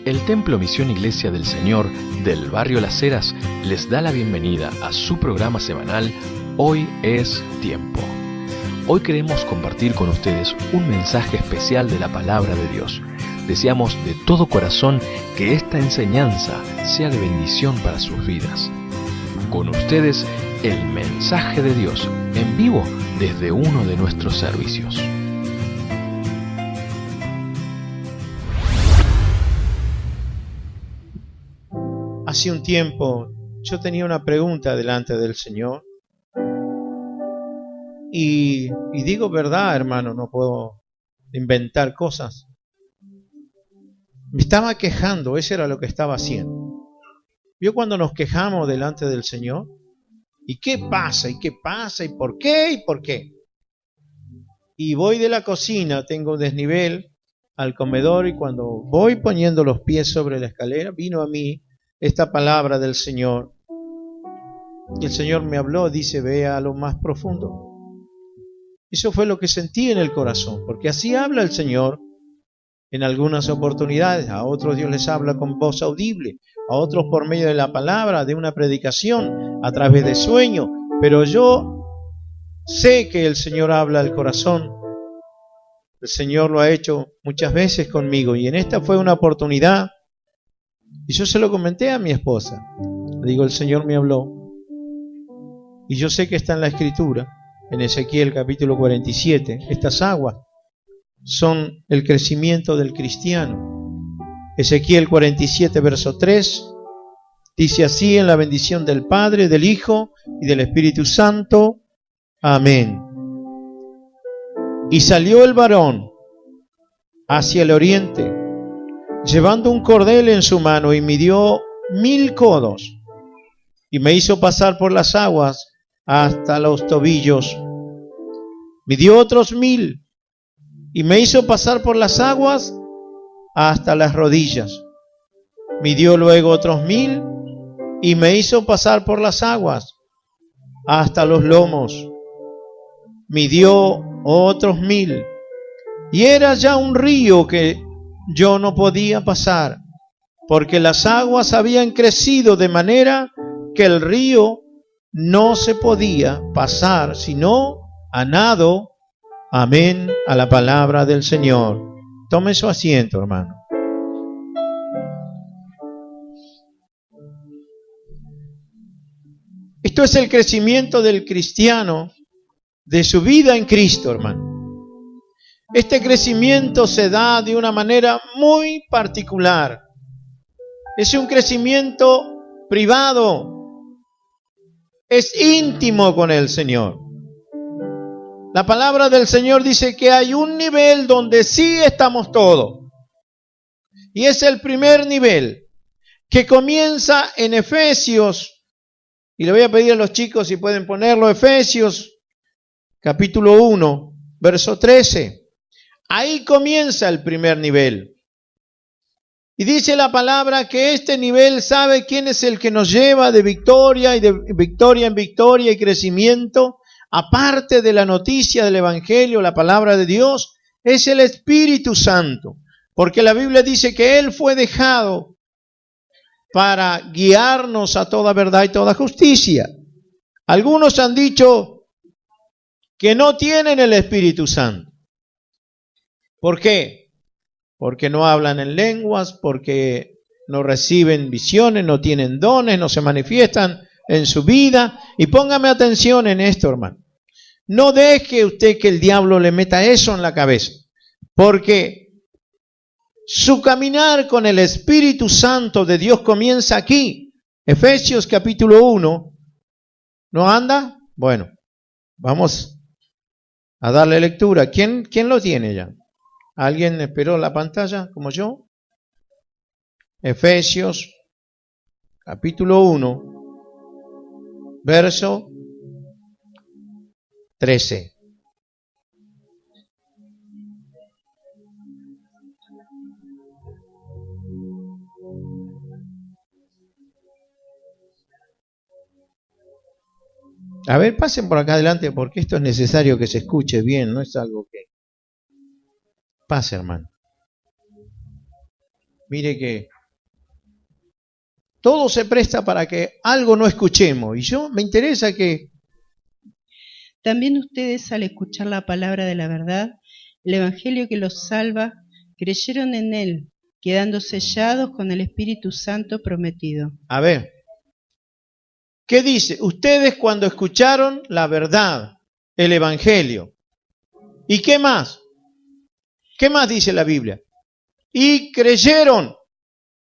El Templo Misión Iglesia del Señor del barrio Las Heras les da la bienvenida a su programa semanal Hoy es Tiempo. Hoy queremos compartir con ustedes un mensaje especial de la Palabra de Dios. Deseamos de todo corazón que esta enseñanza sea de bendición para sus vidas. Con ustedes, el mensaje de Dios en vivo desde uno de nuestros servicios. Hace un tiempo yo tenía una pregunta delante del Señor y digo verdad, hermano, no puedo inventar cosas. Me estaba quejando, eso era lo que estaba haciendo. ¿Vio cuando nos quejamos delante del Señor? ¿Y qué pasa? ¿Y qué pasa? ¿Y por qué? ¿Y por qué? Y voy de la cocina, tengo desnivel al comedor y cuando voy poniendo los pies sobre la escalera, vino a mí esta palabra del Señor. Y el Señor me habló, dice, ve a lo más profundo. Eso fue lo que sentí en el corazón, porque así habla el Señor en algunas oportunidades. A otros Dios les habla con voz audible, a otros por medio de la palabra, de una predicación, a través de sueño. Pero yo sé que el Señor habla al corazón. El Señor lo ha hecho muchas veces conmigo y en esta fue una oportunidad. Y yo se lo comenté a mi esposa. Le digo, el Señor me habló. Y yo sé que está en la Escritura, en Ezequiel capítulo 47. Estas aguas son el crecimiento del cristiano. Ezequiel 47, verso 3, dice así: en la bendición del Padre, del Hijo y del Espíritu Santo. Amén. Y salió el varón hacia el oriente, llevando un cordel en su mano, y midió 1000 codos, y me hizo pasar por las aguas hasta los tobillos. Midió otros 1000, y me hizo pasar por las aguas hasta las rodillas. Midió luego otros 1000, y me hizo pasar por las aguas hasta los lomos. Midió otros 1000, y era ya un río que yo no podía pasar, porque las aguas habían crecido de manera que el río no se podía pasar, sino a nado. Amén a la palabra del Señor. Tome su asiento, hermano. Esto es el crecimiento del cristiano, de su vida en Cristo, hermano. Este crecimiento se da de una manera muy particular. Es un crecimiento privado. Es íntimo con el Señor. La palabra del Señor dice que hay un nivel donde sí estamos todos. Y es el primer nivel que comienza en Efesios. Y le voy a pedir a los chicos si pueden ponerlo. Efesios capítulo 1, verso 13. Ahí comienza el primer nivel. Y dice la palabra que este nivel sabe quién es el que nos lleva de victoria y de victoria en victoria y crecimiento. Aparte de la noticia del Evangelio, la palabra de Dios, es el Espíritu Santo. Porque la Biblia dice que Él fue dejado para guiarnos a toda verdad y toda justicia. Algunos han dicho que no tienen el Espíritu Santo. ¿Por qué? Porque no hablan en lenguas, porque no reciben visiones, no tienen dones, no se manifiestan en su vida. Y póngame atención en esto, hermano. No deje usted que el diablo le meta eso en la cabeza, porque su caminar con el Espíritu Santo de Dios comienza aquí. Efesios capítulo 1. ¿No anda? Bueno, vamos a darle lectura. ¿Quién lo tiene ya? ¿Alguien esperó la pantalla como yo? Efesios capítulo 1, verso 13. A ver, pasen por acá adelante porque esto es necesario que se escuche bien, no es algo que... Pase, hermano. Mire que Todo se presta para que algo no escuchemos. Y me interesa que... También ustedes, al escuchar la palabra de la verdad, el Evangelio que los salva, creyeron en él, quedando sellados con el Espíritu Santo prometido. A ver, ¿qué dice? Ustedes cuando escucharon la verdad, el Evangelio. ¿Y qué más? ¿Qué más dice la Biblia? Y creyeron,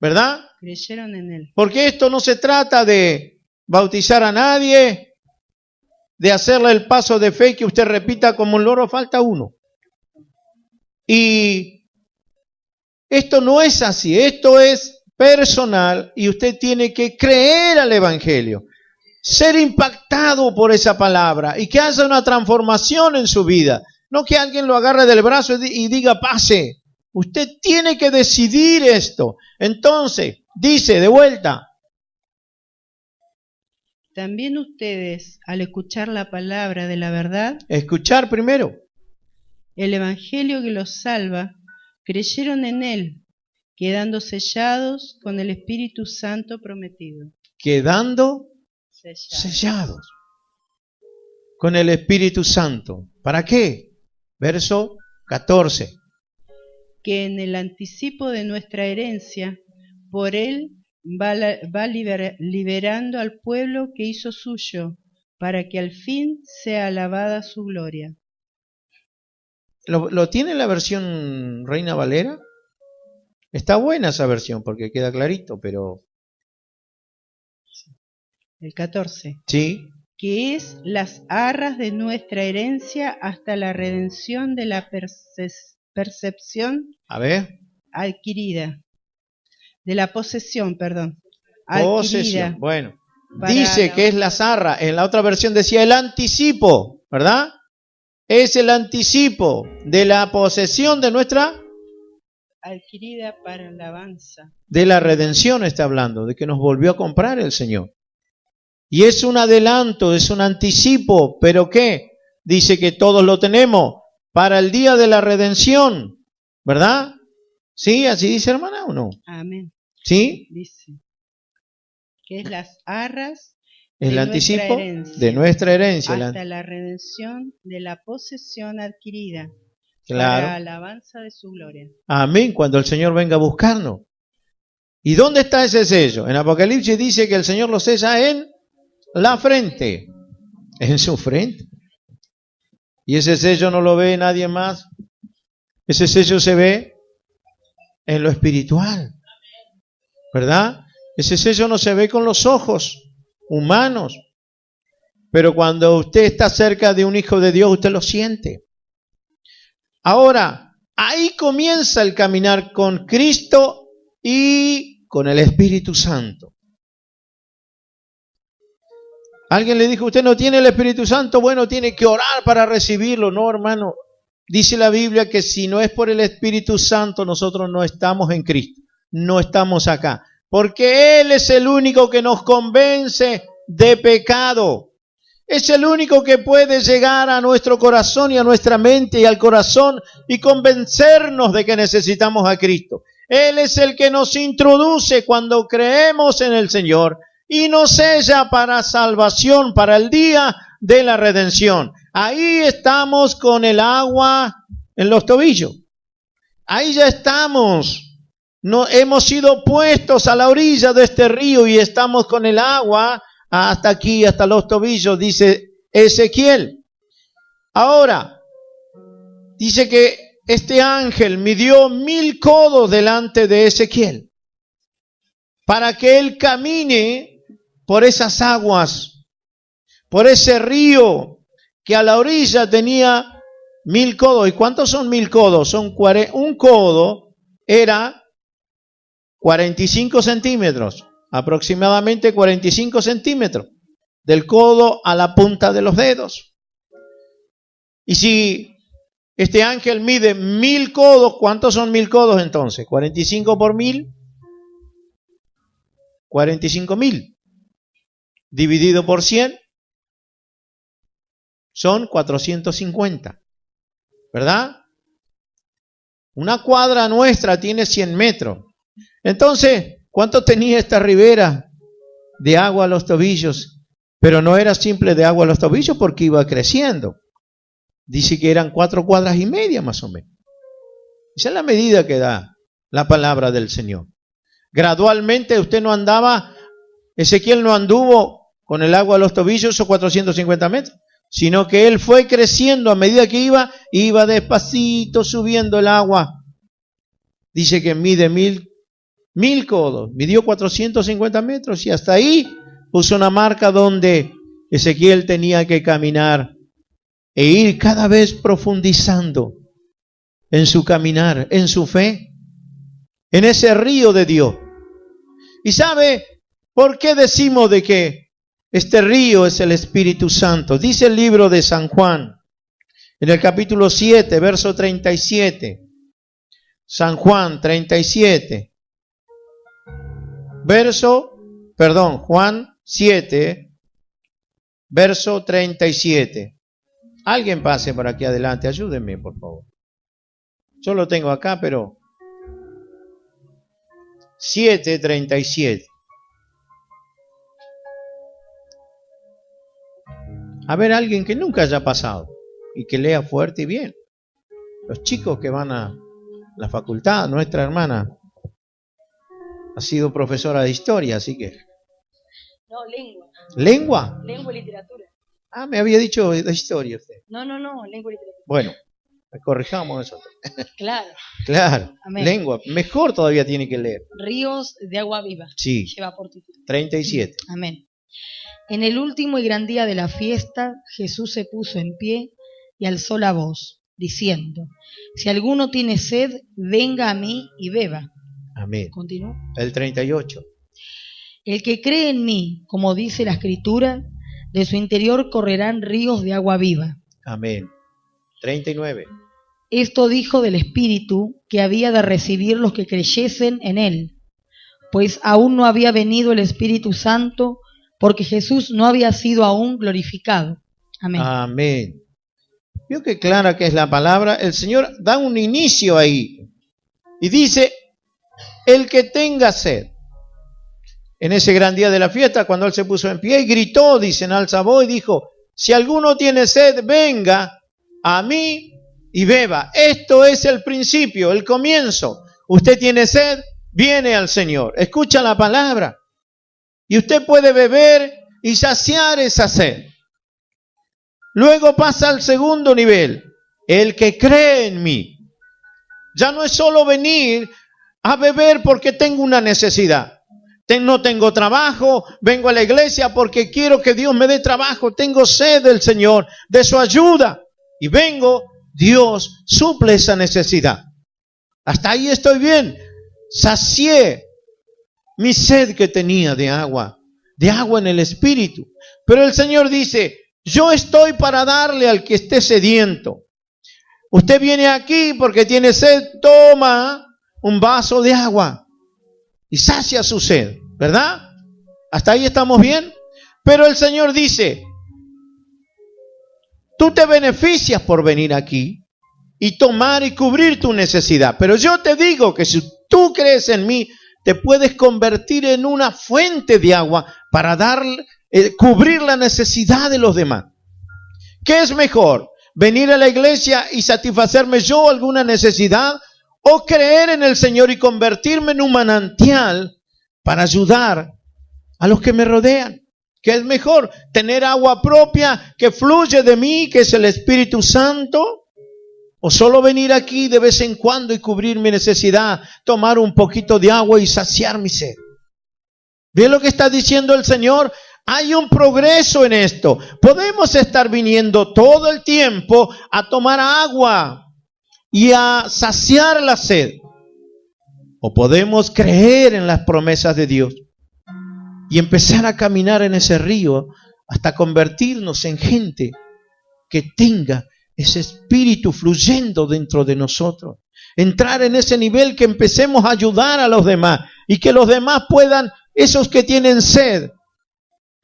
¿verdad? Creyeron en él. Porque esto no se trata de bautizar a nadie, de hacerle el paso de fe que usted repita como un loro, falta uno. Y esto no es así, esto es personal y usted tiene que creer al Evangelio, ser impactado por esa palabra y que haya una transformación en su vida. No que alguien lo agarre del brazo y diga pase. Usted tiene que decidir esto. Entonces, dice de vuelta. También ustedes, al escuchar la palabra de la verdad, Escuchar primero. el Evangelio que los salva, creyeron en él, quedando sellados con el Espíritu Santo prometido. Quedando sellados con el Espíritu Santo. ¿Para qué? Verso 14. Que en el anticipo de nuestra herencia, por él va liberando al pueblo que hizo suyo, para que al fin sea alabada su gloria. ¿Lo tiene la versión Reina Valera? Está buena esa versión porque queda clarito, pero... El 14. Sí. Que es las arras de nuestra herencia hasta la redención de la percepción adquirida. De la posesión, perdón. Posesión. Bueno, dice que es las arras. En la otra versión decía el anticipo, ¿verdad? Es el anticipo de la posesión de nuestra... adquirida para alabanza. De la redención está hablando, de que nos volvió a comprar el Señor. Y es un adelanto, es un anticipo, ¿pero qué? Dice que todos lo tenemos para el día de la redención, ¿verdad? ¿Sí? ¿Así dice, hermana, o no? Amén. ¿Sí? Dice que es las arras es el anticipo de nuestra herencia. Hasta la redención de la posesión adquirida. Claro. Para alabanza de su gloria. Amén, cuando el Señor venga a buscarnos. ¿Y dónde está ese sello? En Apocalipsis dice que el Señor lo sella en la frente, en su frente. Y ese sello no lo ve nadie más. Ese sello se ve en lo espiritual, ¿verdad? Ese sello no se ve con los ojos humanos. Pero cuando usted está cerca de un hijo de Dios, usted lo siente. Ahora, ahí comienza el caminar con Cristo y con el Espíritu Santo. Alguien le dijo, usted no tiene el Espíritu Santo, bueno, tiene que orar para recibirlo. No, hermano, dice la Biblia que si no es por el Espíritu Santo, nosotros no estamos en Cristo, no estamos acá. Porque Él es el único que nos convence de pecado. Es el único que puede llegar a nuestro corazón y a nuestra mente y al corazón y convencernos de que necesitamos a Cristo. Él es el que nos introduce cuando creemos en el Señor y nos sella para salvación, para el día de la redención. Ahí estamos con el agua en los tobillos. Ahí ya estamos. No, hemos sido puestos a la orilla de este río y estamos con el agua hasta aquí, hasta los tobillos, dice Ezequiel. Ahora, dice que este ángel midió 1000 codos delante de Ezequiel para que él camine por esas aguas, por ese río que a la orilla tenía 1000 codos. ¿Y cuántos son 1000 codos? Un codo era 45 centímetros. Aproximadamente 45 centímetros, del codo a la punta de los dedos. Y si este ángel mide 1000 codos, ¿cuántos son 1000 codos entonces? 45 por 1000, 45.000. Dividido por 100, son 450. ¿Verdad? Una cuadra nuestra tiene 100 metros. Entonces, ¿Cuánto tenía esta ribera? De agua a los tobillos. Pero no era simple de agua a los tobillos porque iba creciendo. Dice que eran 4,5 cuadras más o menos. Esa es la medida que da la palabra del Señor. Gradualmente usted no andaba, Ezequiel no anduvo con el agua a los tobillos o 450 metros, sino que él fue creciendo a medida que iba despacito subiendo el agua. Dice que mide 1000 codos, midió 450 metros y hasta ahí puso una marca donde Ezequiel tenía que caminar e ir cada vez profundizando en su caminar, en su fe, en ese río de Dios. ¿Y sabe por qué decimos de que este río es el Espíritu Santo? Dice el libro de San Juan, en el capítulo 7, verso 37. San Juan 37. Juan 7, verso 37. Alguien pase por aquí adelante, ayúdenme por favor. Yo lo tengo acá, pero 7:37. A ver, alguien que nunca haya pasado y que lea fuerte y bien. Los chicos que van a la facultad, nuestra hermana ha sido profesora de historia, así que... No, lengua. ¿Lengua? Lengua y literatura. Ah, me había dicho de historia usted. No, lengua y literatura. Bueno, corrijamos nosotros. Claro. Claro, Amén. lengua. Mejor todavía tiene que leer. Ríos de agua viva. Sí, Lleva por título. 37. Amén. En el último y gran día de la fiesta, Jesús se puso en pie y alzó la voz, diciendo: si alguno tiene sed, venga a mí y beba. Amén. Continúa. El 38. El que cree en mí, como dice la Escritura, de su interior correrán ríos de agua viva. Amén. 39. Esto dijo del Espíritu que había de recibir los que creyesen en él, pues aún no había venido el Espíritu Santo, porque Jesús no había sido aún glorificado. Amén. Amén. ¿Vio qué clara que es la palabra? El Señor da un inicio ahí y dice: el que tenga sed. En ese gran día de la fiesta, cuando Él se puso en pie y gritó, dice en alza voz, y dijo: si alguno tiene sed, venga a mí y beba. Esto es el principio, el comienzo. Usted tiene sed, viene al Señor, escucha la palabra y usted puede beber y saciar esa sed. Luego pasa al segundo nivel, el que cree en mí. Ya no es solo venir a beber porque tengo una necesidad. No tengo trabajo, vengo a la iglesia porque quiero que Dios me dé trabajo. Tengo sed del Señor, de su ayuda. Y vengo, Dios suple esa necesidad. Hasta ahí estoy bien. Sacié mi sed que tenía de agua en el Espíritu. Pero el Señor dice: yo estoy para darle al que esté sediento. Usted viene aquí porque tiene sed, toma un vaso de agua y sacia su sed, ¿verdad? Hasta ahí estamos bien. Pero el Señor dice: tú te beneficias por venir aquí y tomar y cubrir tu necesidad. Pero yo te digo que si tú crees en mí, te puedes convertir en una fuente de agua para cubrir la necesidad de los demás. ¿Qué es mejor? ¿Venir a la iglesia y satisfacerme yo alguna necesidad? ¿O creer en el Señor y convertirme en un manantial para ayudar a los que me rodean? ¿Qué es mejor? ¿Tener agua propia que fluye de mí, que es el Espíritu Santo? ¿O solo venir aquí de vez en cuando y cubrir mi necesidad, tomar un poquito de agua y saciar mi sed? ¿Ve lo que está diciendo el Señor? Hay un progreso en esto. Podemos estar viniendo todo el tiempo a tomar agua y a saciar la sed. O podemos creer en las promesas de Dios y empezar a caminar en ese río hasta convertirnos en gente que tenga ese espíritu fluyendo dentro de nosotros. Entrar en ese nivel que empecemos a ayudar a los demás y que los demás puedan, esos que tienen sed,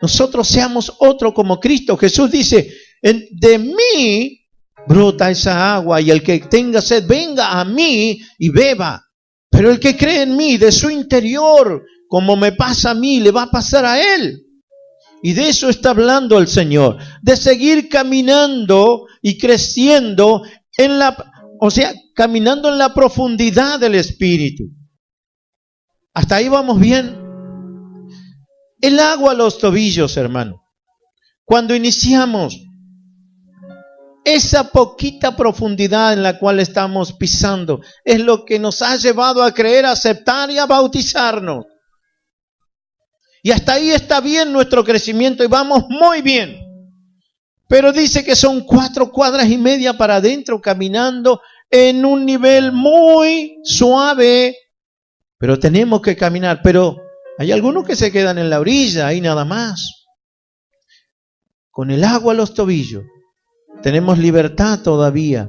nosotros seamos otro como Cristo. Jesús dice: de mí brota esa agua y el que tenga sed venga a mí y beba. Pero el que cree en mí, de su interior como me pasa a mí, le va a pasar a él. Y de eso está hablando el Señor, de seguir caminando y creciendo caminando en la profundidad del Espíritu. ¿Hasta ahí vamos bien? El agua a los tobillos, hermano. Cuando iniciamos, esa poquita profundidad en la cual estamos pisando es lo que nos ha llevado a creer, a aceptar y a bautizarnos. Y hasta ahí está bien nuestro crecimiento y vamos muy bien. Pero dice que son 4 cuadras y media para adentro, caminando en un nivel muy suave. Pero tenemos que caminar. Pero hay algunos que se quedan en la orilla, ahí nada más. Con el agua a los tobillos, tenemos libertad todavía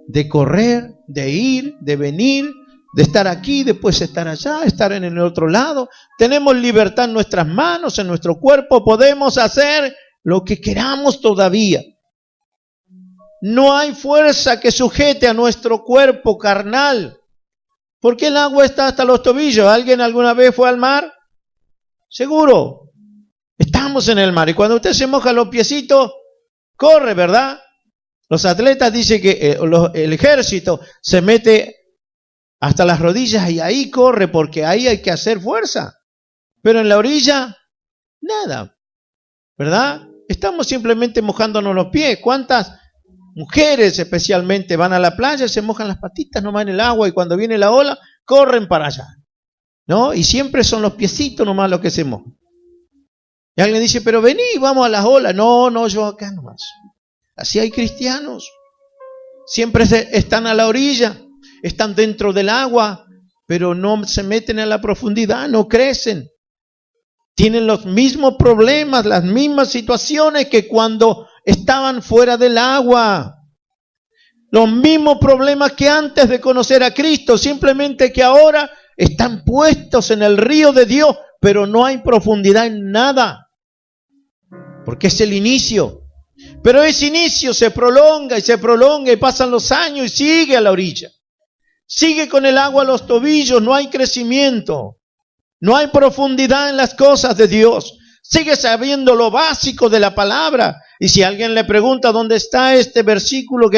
de correr, de ir, de venir, de estar aquí, después estar allá, estar en el otro lado. Tenemos libertad en nuestras manos, en nuestro cuerpo. Podemos hacer lo que queramos todavía. No hay fuerza que sujete a nuestro cuerpo carnal. ¿Por qué el agua está hasta los tobillos? ¿Alguien alguna vez fue al mar? Seguro. Estamos en el mar y cuando usted se moja los piecitos, corre, ¿verdad? Los atletas dicen que el ejército se mete hasta las rodillas y ahí corre porque ahí hay que hacer fuerza. Pero en la orilla, nada, ¿verdad? Estamos simplemente mojándonos los pies. ¿Cuántas mujeres especialmente van a la playa, se mojan las patitas nomás en el agua y cuando viene la ola, corren para allá, ¿no? Y siempre son los piecitos nomás los que se mojan. Y alguien dice, pero vení, vamos a las olas. No, yo acá nomás. Así hay cristianos. Siempre están a la orilla, están dentro del agua, pero no se meten en la profundidad, no crecen. Tienen los mismos problemas, las mismas situaciones que cuando estaban fuera del agua. Los mismos problemas que antes de conocer a Cristo, simplemente que ahora están puestos en el río de Dios, pero no hay profundidad en nada. Porque es el inicio. Pero ese inicio se prolonga y pasan los años y sigue a la orilla. Sigue con el agua a los tobillos, no hay crecimiento. No hay profundidad en las cosas de Dios. Sigue sabiendo lo básico de la palabra. Y si alguien le pregunta dónde está este versículo,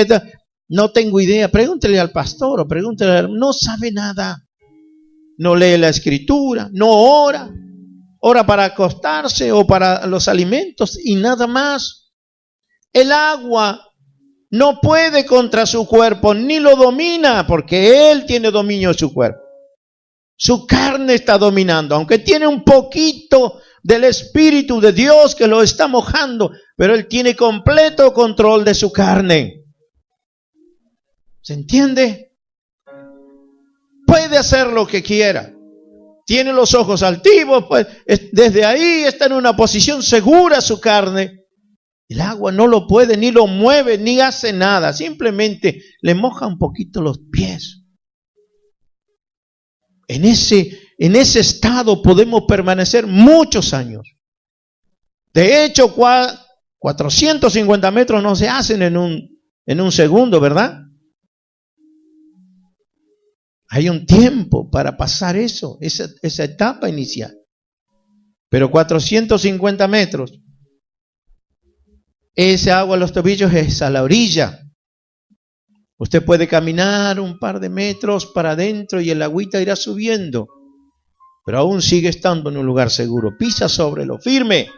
no tengo idea. Pregúntele al pastor o pregúntele, no sabe nada. No lee la escritura, no ora. Ora para acostarse o para los alimentos y nada más. El agua no puede contra su cuerpo, ni lo domina, porque Él tiene dominio de su cuerpo. Su carne está dominando, aunque tiene un poquito del Espíritu de Dios que lo está mojando, pero Él tiene completo control de su carne. ¿Se entiende? Puede hacer lo que quiera. Tiene los ojos altivos, pues desde ahí está en una posición segura su carne. El agua no lo puede, ni lo mueve, ni hace nada. Simplemente le moja un poquito los pies. En ese estado podemos permanecer muchos años. De hecho, 450 metros no se hacen en un segundo, ¿verdad? Hay un tiempo para pasar esa etapa inicial. Pero 450 metros, ese agua a los tobillos es a la orilla. Usted puede caminar un par de metros para adentro y el agüita irá subiendo. Pero aún sigue estando en un lugar seguro. Pisa sobre lo firme.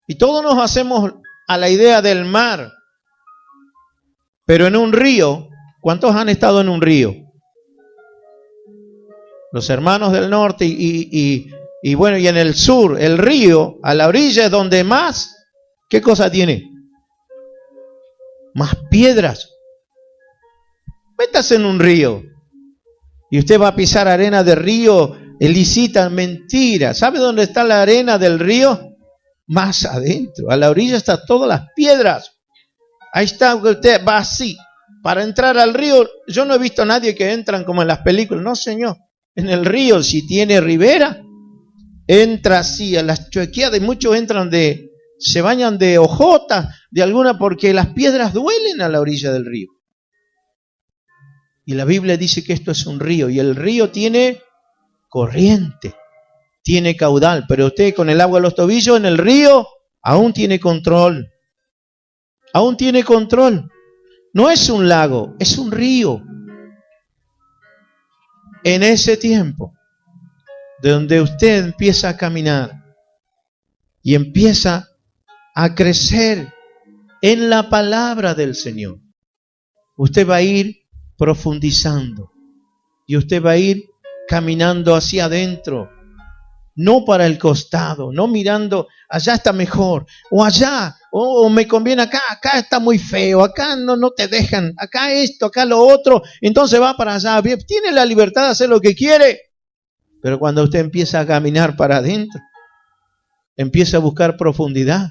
Y todos nos hacemos a la idea del mar. Pero en un río, ¿cuántos han estado en un río? Los hermanos del norte y bueno, y en el sur, el río, a la orilla es donde más, ¿qué cosa tiene? Más piedras. Métase en un río y usted va a pisar arena de río ilícita, mentira. ¿Sabe dónde está la arena del río? Más adentro, a la orilla están todas las piedras. Ahí está, usted va así. Para entrar al río, yo no he visto a nadie que entran como en las películas. No, señor. En el río, si tiene ribera, entra así a las chuequeadas y muchos se bañan de hojota, de alguna, porque las piedras duelen a la orilla del río. Y la Biblia dice que esto es un río y el río tiene corriente. tiene caudal, pero usted con el agua a los tobillos en el río aún tiene control. Aún tiene control. No es un lago, es un río. En ese tiempo, donde usted empieza a caminar y empieza a crecer en la palabra del Señor, usted va a ir profundizando y usted va a ir caminando hacia adentro, no para el costado, no mirando allá está mejor, o allá, o me conviene acá, acá está muy feo, acá no te dejan, acá esto, acá lo otro, entonces va para allá, tiene la libertad de hacer lo que quiere, pero cuando usted empieza a caminar para adentro, empieza a buscar profundidad,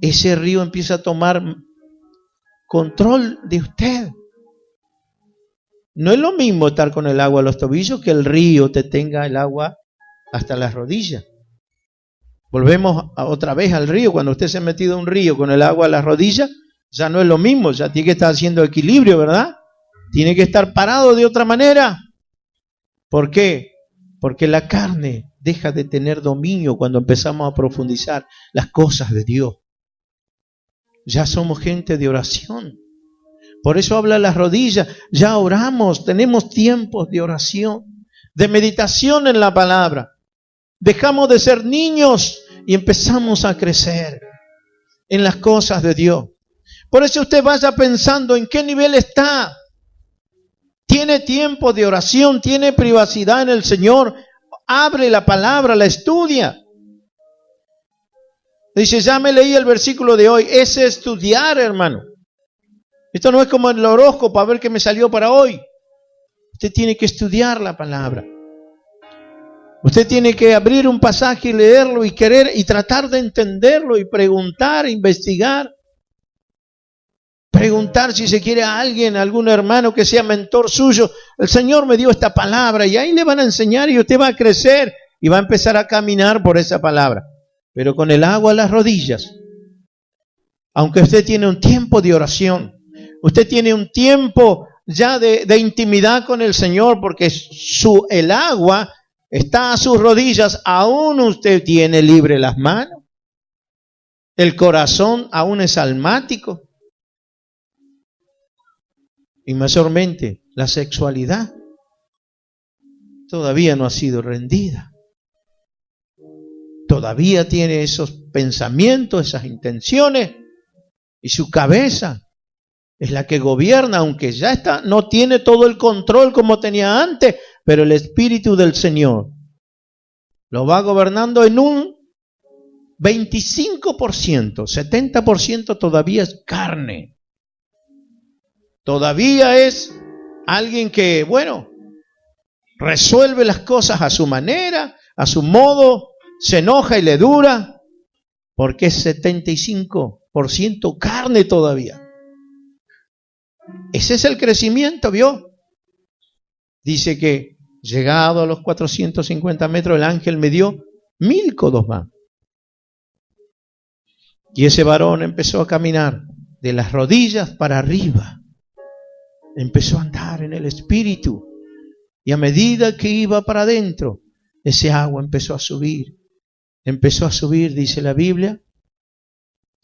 ese río empieza a tomar control de usted. No es lo mismo estar con el agua a los tobillos que el río te tenga el agua hasta las rodillas. Volvemos otra vez al río. Cuando usted se ha metido a un río con el agua a las rodillas, ya no es lo mismo, ya tiene que estar haciendo equilibrio, ¿verdad? Tiene que estar parado de otra manera. ¿Por qué? Porque la carne deja de tener dominio cuando empezamos a profundizar las cosas de Dios. Ya somos gente de oración. Por eso habla las rodillas. Ya oramos, tenemos tiempos de oración, de meditación en la palabra. Dejamos de ser niños y empezamos a crecer en las cosas de Dios. Por eso usted vaya pensando en qué nivel está. Tiene tiempo de oración, tiene privacidad en el Señor. Abre la palabra, la estudia. Dice, ya me leí el versículo de hoy. Es estudiar, hermano. Esto no es como el horóscopo, a ver qué me salió para hoy. Usted tiene que estudiar la palabra. Usted tiene que abrir un pasaje y leerlo y querer y tratar de entenderlo y preguntar, investigar. Preguntar si se quiere a alguien, a algún hermano que sea mentor suyo. El Señor me dio esta palabra y ahí le van a enseñar y usted va a crecer y va a empezar a caminar por esa palabra. Pero con el agua a las rodillas. Aunque usted tiene un tiempo de oración, usted tiene un tiempo ya de intimidad con el Señor, porque el agua está a sus rodillas, aún usted tiene libre las manos. El corazón aún es almático. Y mayormente la sexualidad todavía no ha sido rendida. Todavía tiene esos pensamientos, esas intenciones, y su cabeza es la que gobierna, aunque ya está, no tiene todo el control como tenía antes, pero el Espíritu del Señor lo va gobernando en un 25%, 70% todavía es carne. Todavía es alguien que, bueno, resuelve las cosas a su manera, a su modo, se enoja y le dura, porque es 75% carne todavía. Ese es el crecimiento, ¿vio? Dice que llegado a los 450 metros, el ángel me dio 1000 codos más. Y ese varón empezó a caminar de las rodillas para arriba. Empezó a andar en el Espíritu. Y a medida que iba para adentro, ese agua empezó a subir. Empezó a subir, dice la Biblia,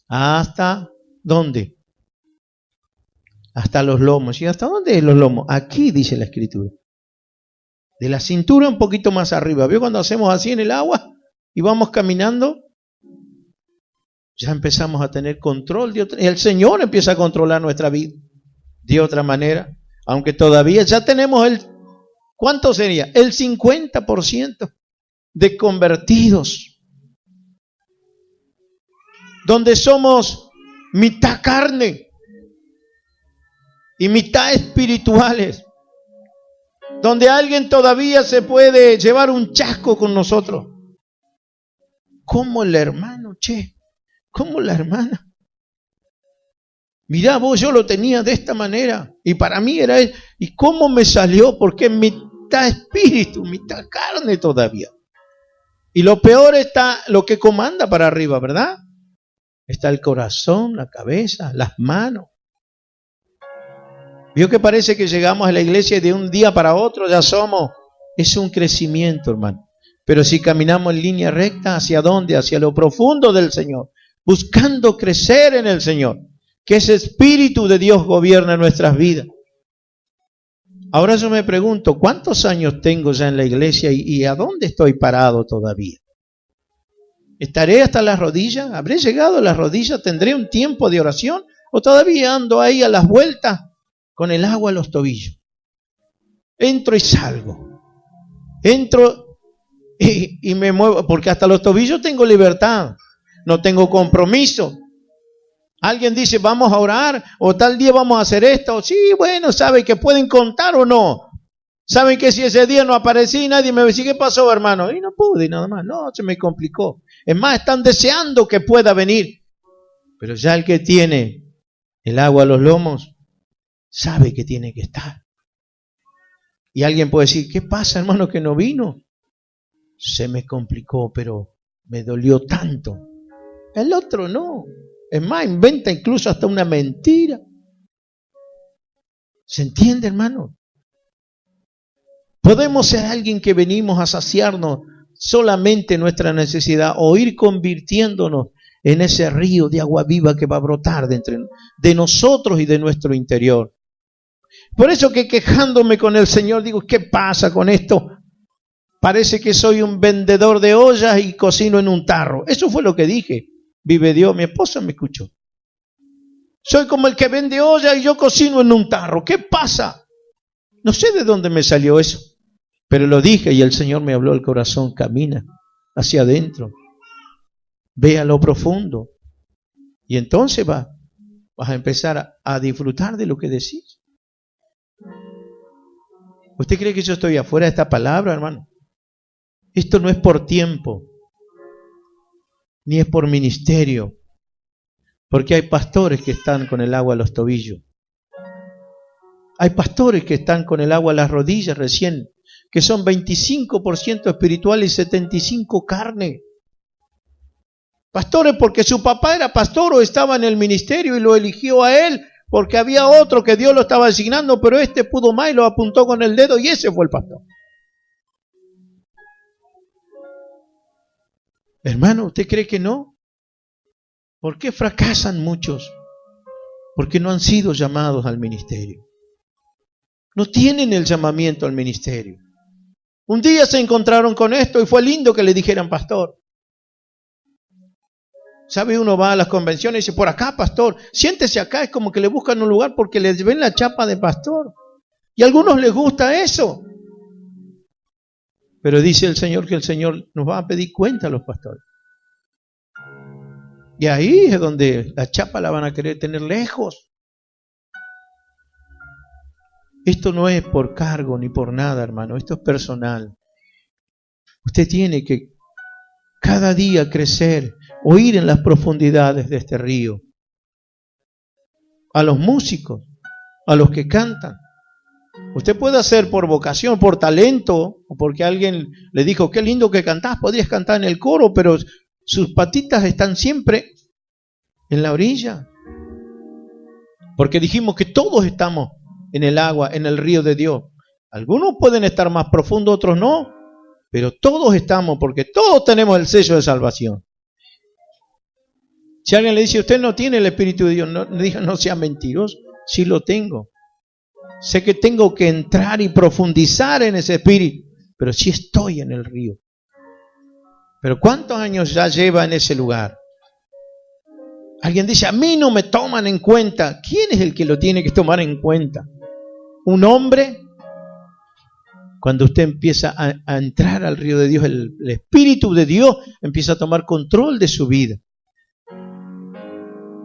¿hasta dónde? Hasta los lomos. ¿Y hasta dónde es los lomos? Aquí dice la Escritura. De la cintura un poquito más arriba. ¿Vio cuando hacemos así en el agua y vamos caminando? Ya empezamos a tener control de otra, y el Señor empieza a controlar nuestra vida de otra manera. Aunque todavía ya tenemos ¿cuánto sería? El 50% de convertidos. Donde somos mitad carne y mitad espirituales. Donde alguien todavía se puede llevar un chasco con nosotros. Como el hermano, como la hermana. Mirá vos, yo lo tenía de esta manera. Y para mí era él. ¿Y cómo me salió? Porque es mitad espíritu, mitad carne todavía. Y lo peor está lo que comanda para arriba, ¿verdad? Está el corazón, la cabeza, las manos. ¿Vio que parece que llegamos a la iglesia y de un día para otro ya somos Es un crecimiento, hermano. Pero si caminamos en línea recta, ¿hacia dónde? Hacia lo profundo del Señor, buscando crecer en el Señor, que ese Espíritu de Dios gobierne nuestras vidas. Ahora yo me pregunto, ¿cuántos años tengo ya en la iglesia y a dónde estoy parado todavía? ¿Estaré hasta las rodillas? ¿Habré llegado a las rodillas? ¿Tendré un tiempo de oración? ¿O todavía ando ahí a las vueltas con el agua a los tobillos? Entro y salgo. Entro y me muevo, porque hasta los tobillos tengo libertad. No tengo compromiso. Alguien dice, vamos a orar, o tal día vamos a hacer esto. Sí, bueno, saben que pueden contar o no. Saben que si ese día no aparecí, nadie me dice, ¿qué pasó, hermano? Y no pude, nada más. No, se me complicó. Es más, están deseando que pueda venir. Pero ya el que tiene el agua a los lomos, sabe que tiene que estar. Y alguien puede decir, ¿qué pasa, hermano, que no vino? Se me complicó, pero me dolió tanto. El otro no. Es más, inventa incluso hasta una mentira. ¿Se entiende, hermano? Podemos ser alguien que venimos a saciarnos solamente nuestra necesidad o ir convirtiéndonos en ese río de agua viva que va a brotar de nosotros y de nuestro interior. Por eso que quejándome con el Señor digo, ¿qué pasa con esto? Parece que soy un vendedor de ollas y cocino en un tarro. Eso fue lo que dije. Vive Dios, mi esposa me escuchó. Soy como el que vende ollas y yo cocino en un tarro. ¿Qué pasa? No sé de dónde me salió eso, pero lo dije y el Señor me habló al corazón. Camina hacia adentro. Ve a lo profundo. Y entonces vas a empezar a disfrutar de lo que decís. ¿Usted cree que yo estoy afuera de esta palabra, hermano? Esto no es por tiempo, ni es por ministerio, porque hay pastores que están con el agua a los tobillos. Hay pastores que están con el agua a las rodillas recién, que son 25% espiritual y 75% carne. Pastores porque su papá era pastor o estaba en el ministerio y lo eligió a él, porque había otro que Dios lo estaba asignando, pero este pudo más y lo apuntó con el dedo y ese fue el pastor. Hermano, ¿usted cree que no? ¿Por qué fracasan muchos? Porque no han sido llamados al ministerio. No tienen el llamamiento al ministerio. Un día se encontraron con esto y fue lindo que le dijeran pastor. ¿Sabe? Uno va a las convenciones y dice, por acá, pastor, siéntese acá. Es como que le buscan un lugar porque les ven la chapa de pastor. Y a algunos les gusta eso. Pero dice el Señor que el Señor nos va a pedir cuenta a los pastores. Y ahí es donde la chapa la van a querer tener lejos. Esto no es por cargo ni por nada, hermano. Esto es personal. Usted tiene que cada día crecer o ir en las profundidades de este río. A los músicos, a los que cantan. Usted puede hacer por vocación, por talento, o porque alguien le dijo, qué lindo que cantás, podrías cantar en el coro, pero sus patitas están siempre en la orilla. Porque dijimos que todos estamos en el agua, en el río de Dios. Algunos pueden estar más profundos, otros no, pero todos estamos, porque todos tenemos el sello de salvación. Si alguien le dice, usted no tiene el Espíritu de Dios, no sea mentiroso, sí lo tengo. Sé que tengo que entrar y profundizar en ese Espíritu, pero sí estoy en el río. Pero ¿cuántos años ya lleva en ese lugar? Alguien dice, a mí no me toman en cuenta. ¿Quién es el que lo tiene que tomar en cuenta? ¿Un hombre? Cuando usted empieza a entrar al río de Dios, el Espíritu de Dios empieza a tomar control de su vida.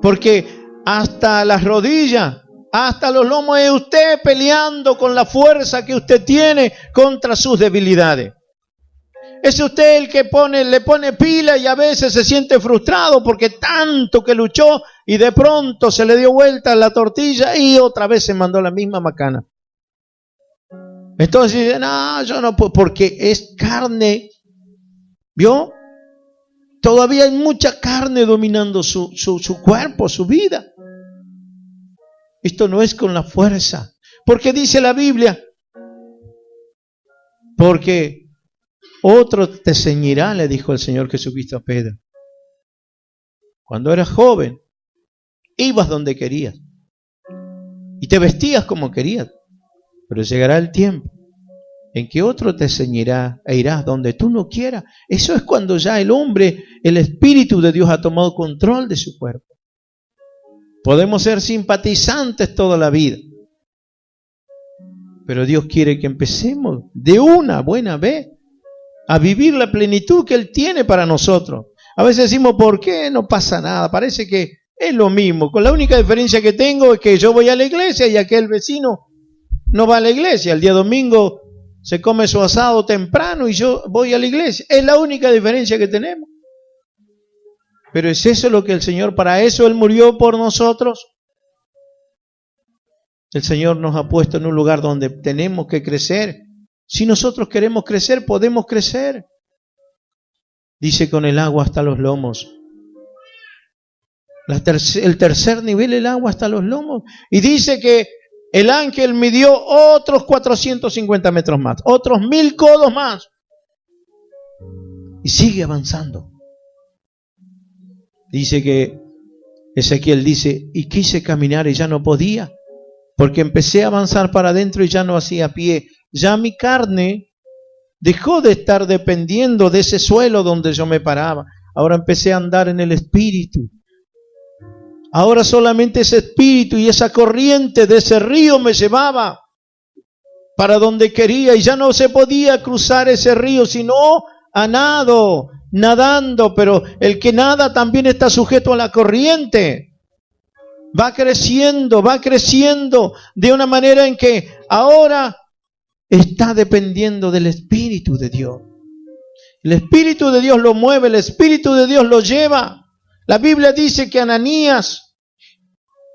Porque hasta las rodillas, hasta los lomos es usted peleando con la fuerza que usted tiene contra sus debilidades. Es usted el que le pone pila y a veces se siente frustrado porque tanto que luchó y de pronto se le dio vuelta la tortilla y otra vez se mandó la misma macana. Entonces dice, no, yo no puedo, porque es carne. ¿Vio? Todavía hay mucha carne dominando su cuerpo, su vida. Esto no es con la fuerza. Porque dice la Biblia Porque otro te ceñirá, le dijo el Señor Jesucristo a Pedro. Cuando eras joven, ibas donde querías y te vestías como querías, pero llegará el tiempo en que otro te ceñirá e irás donde tú no quieras. Eso es cuando ya el hombre, el Espíritu de Dios ha tomado control de su cuerpo. Podemos ser simpatizantes toda la vida, pero Dios quiere que empecemos de una buena vez a vivir la plenitud que Él tiene para nosotros. A veces decimos, ¿por qué? No pasa nada, parece que es lo mismo. Con la única diferencia que tengo es que yo voy a la iglesia y aquel vecino no va a la iglesia. El día domingo se come su asado temprano y yo voy a la iglesia. Es la única diferencia que tenemos. Pero ¿es eso lo que el Señor, para eso Él murió por nosotros? El Señor nos ha puesto en un lugar donde tenemos que crecer. Si nosotros queremos crecer, podemos crecer. Dice, con el agua hasta los lomos. El tercer nivel, el agua hasta los lomos. Y dice que el ángel midió otros 450 metros más, otros 1000 codos más. Y sigue avanzando. Dice que Ezequiel dice, y quise caminar y ya no podía, porque empecé a avanzar para adentro y ya no hacía pie. Ya mi carne dejó de estar dependiendo de ese suelo donde yo me paraba. Ahora empecé a andar en el Espíritu. Ahora solamente ese Espíritu y esa corriente de ese río me llevaba para donde quería, y ya no se podía cruzar ese río sino a nado, nadando. Pero el que nada también está sujeto a la corriente. Va creciendo de una manera en que ahora está dependiendo del Espíritu de Dios. El Espíritu de Dios lo mueve, el Espíritu de Dios lo lleva. La Biblia dice que Ananías,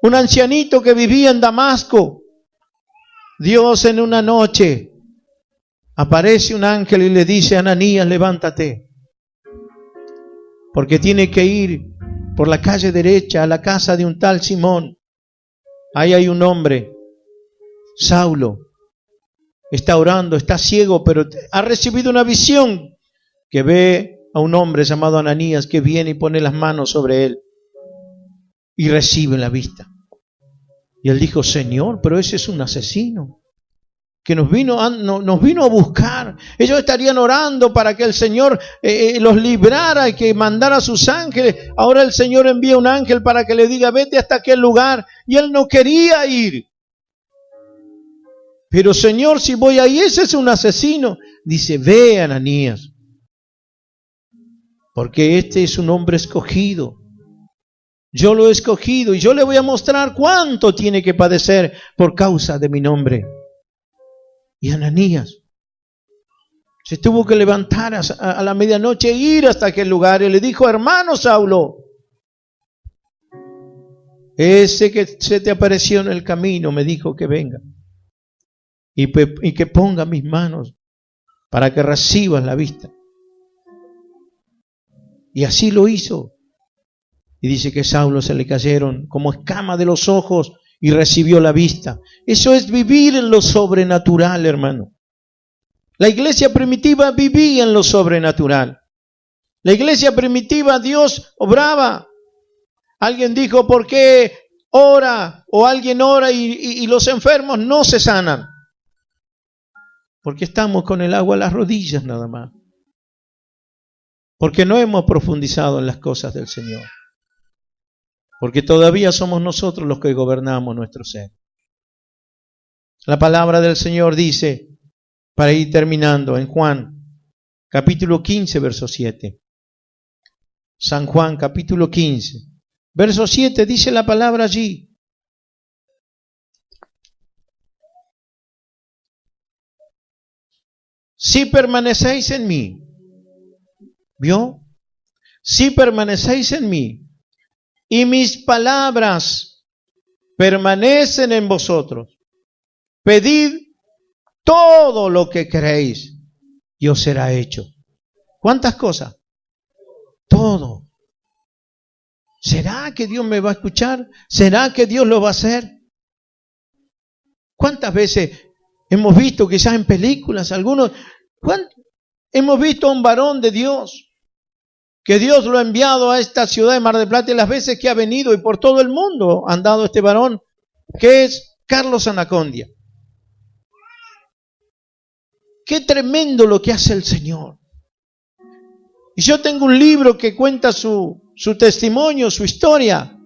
un ancianito que vivía en Damasco, Dios en una noche aparece un ángel y le dice, Ananías, levántate, porque tiene que ir por la calle derecha a la casa de un tal Simón. Ahí hay un hombre, Saulo, está orando, está ciego, pero ha recibido una visión que ve a un hombre llamado Ananías que viene y pone las manos sobre él y recibe la vista. Y él dijo, Señor, pero ese es un asesino que nos vino a buscar. Ellos estarían orando para que el Señor los librara y que mandara a sus ángeles. Ahora el Señor envía un ángel para que le diga, vete hasta aquel lugar. Y él no quería ir. Pero Señor, si voy ahí, ese es un asesino. Dice, ve, Ananías, porque este es un hombre escogido. Yo lo he escogido y yo le voy a mostrar cuánto tiene que padecer por causa de mi nombre. Y Ananías se tuvo que levantar a la medianoche e ir hasta aquel lugar. Y le dijo, hermano Saulo, ese que se te apareció en el camino me dijo que venga y que ponga mis manos para que recibas la vista. Y así lo hizo. Y dice que Saulo se le cayeron como escamas de los ojos y recibió la vista. Eso es vivir en lo sobrenatural, hermano. La iglesia primitiva vivía en lo sobrenatural. La iglesia primitiva, Dios obraba. Alguien dijo, ¿por qué ora? O alguien ora y los enfermos no se sanan. Porque estamos con el agua a las rodillas nada más. Porque no hemos profundizado en las cosas del Señor. Porque todavía somos nosotros los que gobernamos nuestro ser. La palabra del Señor dice, para ir terminando, en Juan, capítulo 15, verso 7. San Juan, capítulo 15, verso 7, dice la palabra allí. Si permanecéis en mí, ¿vio? Si permanecéis en mí, y mis palabras permanecen en vosotros, pedid todo lo que queréis y os será hecho. ¿Cuántas cosas? Todo. ¿Será que Dios me va a escuchar? ¿Será que Dios lo va a hacer? ¿Cuántas veces hemos visto quizás en películas algunos Hemos visto a un varón de Dios, que Dios lo ha enviado a esta ciudad de Mar del Plata y las veces que ha venido y por todo el mundo ha andado este varón, que es Carlos Anacondia. Qué tremendo lo que hace el Señor. Y yo tengo un libro que cuenta su testimonio, su historia,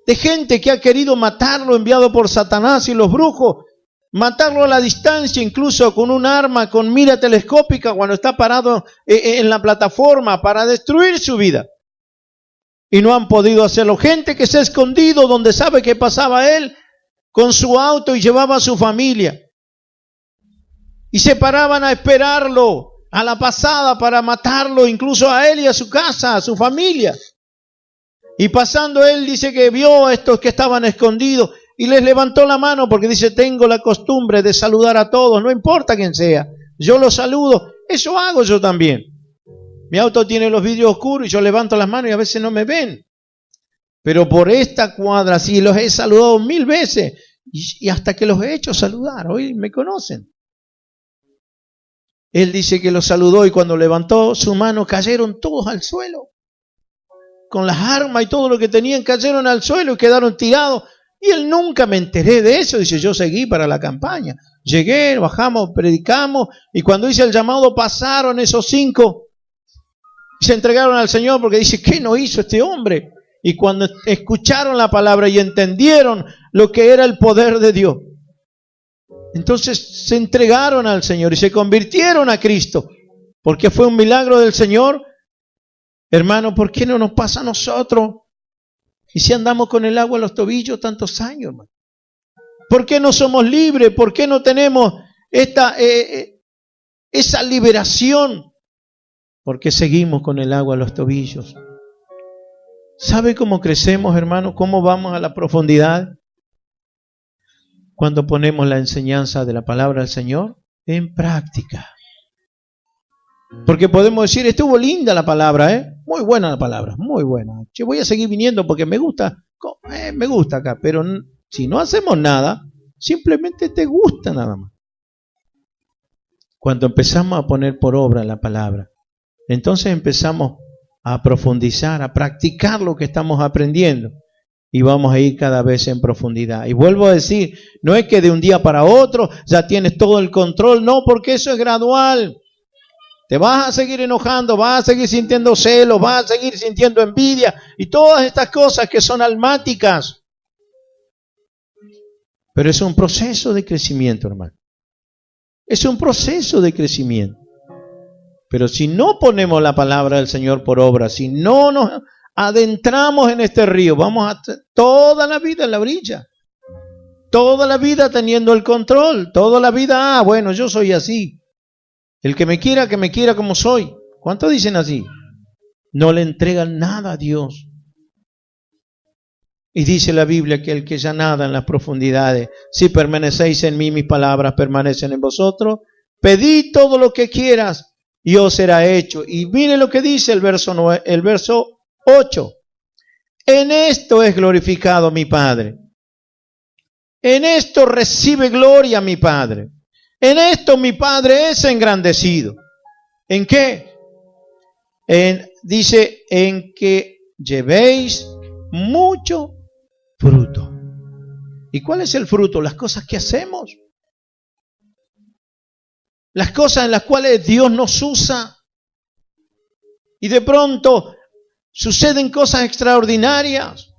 de gente que ha querido matarlo, enviado por Satanás y los brujos, matarlo a la distancia, incluso con un arma, con mira telescópica, cuando está parado en la plataforma para destruir su vida. Y no han podido hacerlo. Gente que se ha escondido donde sabe que pasaba él con su auto y llevaba a su familia. Y se paraban a esperarlo a la pasada para matarlo, incluso a él y a su casa, a su familia. Y pasando él dice que vio a estos que estaban escondidos y les levantó la mano porque dice, tengo la costumbre de saludar a todos, no importa quién sea, yo los saludo. Eso hago yo también. Mi auto tiene los vidrios oscuros y yo levanto las manos y a veces no me ven. Pero por esta cuadra sí los he saludado 1000 veces y hasta que los he hecho saludar, hoy me conocen. Él dice que los saludó y cuando levantó su mano cayeron todos al suelo. Con las armas y todo lo que tenían cayeron al suelo y quedaron tirados. Y él nunca me enteré de eso. Dice, yo seguí para la campaña. Llegué, bajamos, predicamos y cuando hice el llamado pasaron esos 5 y se entregaron al Señor porque dice, ¿qué no hizo este hombre? Y cuando escucharon la palabra y entendieron lo que era el poder de Dios, entonces se entregaron al Señor y se convirtieron a Cristo, porque fue un milagro del Señor. Hermano, ¿por qué no nos pasa a nosotros? Y si andamos con el agua a los tobillos tantos años, hermano. ¿Por qué no somos libres? ¿Por qué no tenemos esa liberación? Porque seguimos con el agua a los tobillos. ¿Sabe cómo crecemos, hermano? ¿Cómo vamos a la profundidad? Cuando ponemos la enseñanza de la palabra del Señor en práctica. Porque podemos decir, estuvo linda la palabra, muy buena la palabra, muy buena. Yo voy a seguir viniendo porque me gusta acá, pero si no hacemos nada, simplemente te gusta nada más. Cuando empezamos a poner por obra la palabra, entonces empezamos a profundizar, a practicar lo que estamos aprendiendo y vamos a ir cada vez en profundidad. Y vuelvo a decir, no es que de un día para otro ya tienes todo el control, no, porque eso es gradual. Te vas a seguir enojando, vas a seguir sintiendo celos, vas a seguir sintiendo envidia y todas estas cosas que son almáticas. Pero es un proceso de crecimiento, hermano. Es un proceso de crecimiento. Pero si no ponemos la palabra del Señor por obra, si no nos adentramos en este río, vamos a toda la vida en la orilla. Toda la vida teniendo el control. Toda la vida, bueno, yo soy así. El que me quiera como soy. ¿Cuántos dicen así? No le entregan nada a Dios. Y dice la Biblia que el que ya nada en las profundidades, si permanecéis en mí, mis palabras permanecen en vosotros, pedid todo lo que quieras y os será hecho. Y mire lo que dice el verso 8. En esto es glorificado mi Padre. En esto recibe gloria mi Padre. En esto mi Padre es engrandecido. ¿En qué? Dice, en que llevéis mucho fruto. ¿Y cuál es el fruto? Las cosas que hacemos. Las cosas en las cuales Dios nos usa. Y de pronto suceden cosas extraordinarias.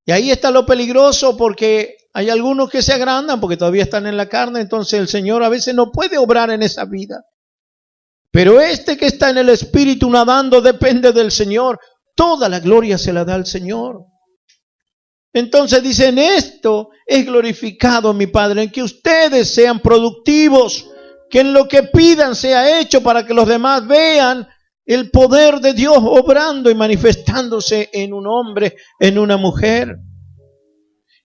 Y ahí está lo peligroso, porque hay algunos que se agrandan porque todavía están en la carne, entonces el Señor a veces no puede obrar en esa vida. Pero este que está en el Espíritu nadando depende del Señor. Toda la gloria se la da al Señor. Entonces dice, en esto es glorificado mi Padre, en que ustedes sean productivos, que en lo que pidan sea hecho para que los demás vean el poder de Dios obrando y manifestándose en un hombre, en una mujer.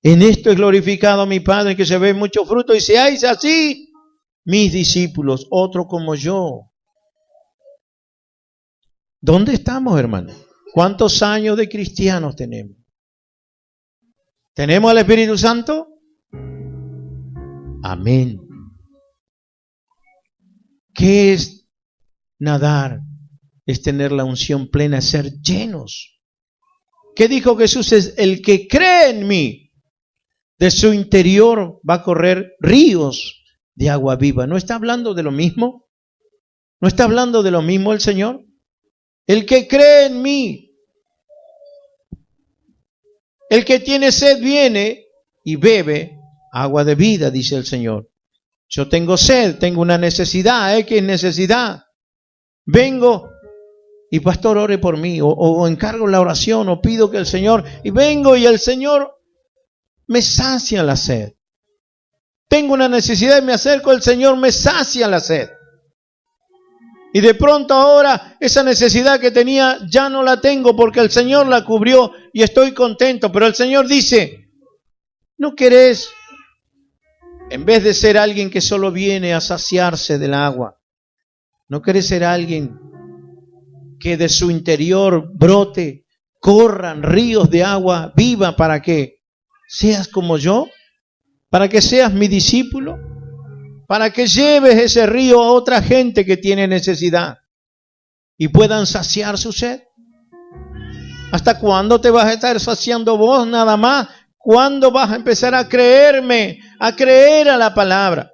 En esto es glorificado mi Padre, que se ve mucho fruto, y seáis así mis discípulos, otro como yo. ¿Dónde estamos, hermano? ¿Cuántos años de cristianos tenemos? ¿Tenemos al Espíritu Santo? Amén. ¿Qué es nadar? Es tener la unción plena, es ser llenos. ¿Qué dijo Jesús? Es el que cree en mí, de su interior va a correr ríos de agua viva. ¿No está hablando de lo mismo? ¿No está hablando de lo mismo el Señor? El que cree en mí, el que tiene sed viene y bebe agua de vida, dice el Señor. Yo tengo sed, tengo una necesidad, X necesidad. Vengo y pastor ore por mí, o encargo la oración, o pido que el Señor, y vengo y el Señor me sacia la sed. Tengo una necesidad y me acerco, el Señor me sacia la sed. Y de pronto ahora esa necesidad que tenía ya no la tengo porque el Señor la cubrió y estoy contento. Pero el Señor dice, ¿no querés, en vez de ser alguien que solo viene a saciarse del agua, no querés ser alguien que de su interior brote, corran ríos de agua viva para que seas como yo? ¿Para que seas mi discípulo? Para que lleves ese río a otra gente que tiene necesidad y puedan saciar su sed. ¿Hasta cuándo te vas a estar saciando vos nada más? ¿Cuándo vas a empezar a creerme, a creer a la palabra?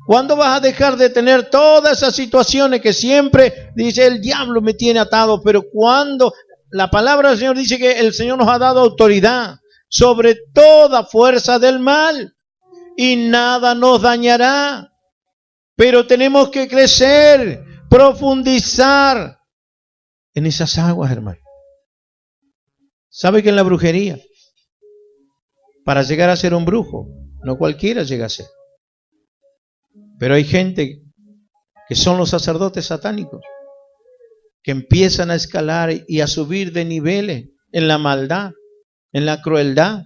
¿Cuándo vas a dejar de tener todas esas situaciones que siempre dice el diablo me tiene atado? Pero cuando la palabra del Señor dice que el Señor nos ha dado autoridad sobre toda fuerza del mal. Y nada nos dañará. Pero tenemos que crecer, profundizar en esas aguas, hermano. ¿Sabe que en la brujería, para llegar a ser un brujo, no cualquiera llega a ser? Pero hay gente que son los sacerdotes satánicos, que empiezan a escalar y a subir de niveles en la maldad, en la crueldad,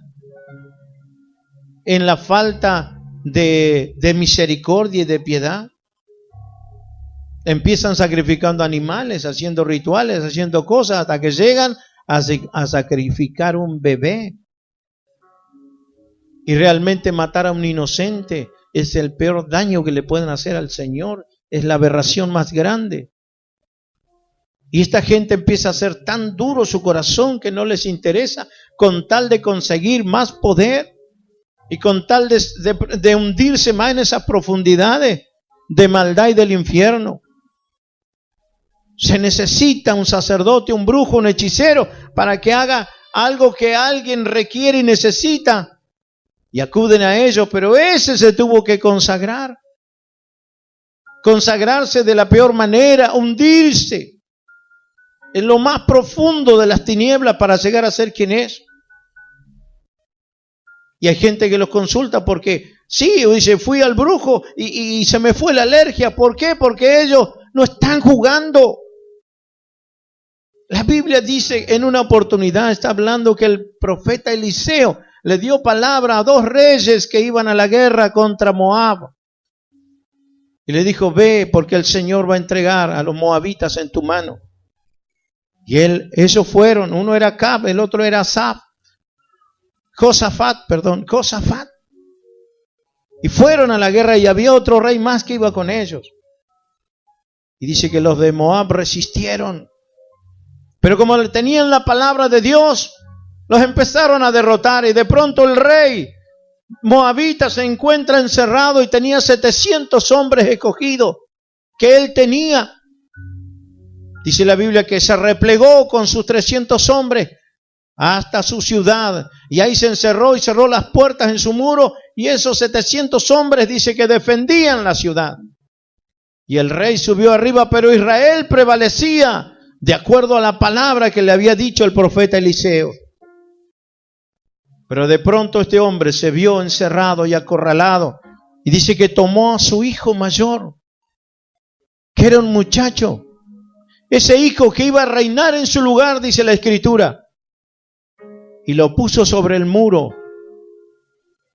en la falta de misericordia y de piedad. Empiezan sacrificando animales, haciendo rituales, haciendo cosas, hasta que llegan a sacrificar un bebé. Y realmente matar a un inocente es el peor daño que le pueden hacer al Señor. Es la aberración más grande. Y esta gente empieza a ser tan duro su corazón que no les interesa, con tal de conseguir más poder y con tal de hundirse más en esas profundidades de maldad y del infierno. Se necesita un sacerdote, un brujo, un hechicero para que haga algo que alguien requiere y necesita. Y acuden a ellos, pero ese se tuvo que consagrar. Consagrarse de la peor manera, hundirse en lo más profundo de las tinieblas para llegar a ser quien es. Y hay gente que los consulta porque, sí, dice, fui al brujo y se me fue la alergia. ¿Por qué? Porque ellos no están jugando. La Biblia dice, en una oportunidad está hablando que el profeta Eliseo le dio palabra a 2 reyes que iban a la guerra contra Moab. Y le dijo, ve, porque el Señor va a entregar a los moabitas en tu mano. Y ellos fueron, uno era Acab, el otro era Josafat. Y fueron a la guerra y había otro rey más que iba con ellos. Y dice que los de Moab resistieron. Pero como tenían la palabra de Dios, los empezaron a derrotar. Y de pronto el rey moabita se encuentra encerrado y tenía 700 hombres escogidos que él tenía. Dice la Biblia que se replegó con sus 300 hombres hasta su ciudad. Y ahí se encerró y cerró las puertas en su muro. Y esos 700 hombres dice que defendían la ciudad. Y el rey subió arriba, pero Israel prevalecía de acuerdo a la palabra que le había dicho el profeta Eliseo. Pero de pronto este hombre se vio encerrado y acorralado. Y dice que tomó a su hijo mayor, que era un muchacho. Ese hijo que iba a reinar en su lugar, dice la Escritura. Y lo puso sobre el muro.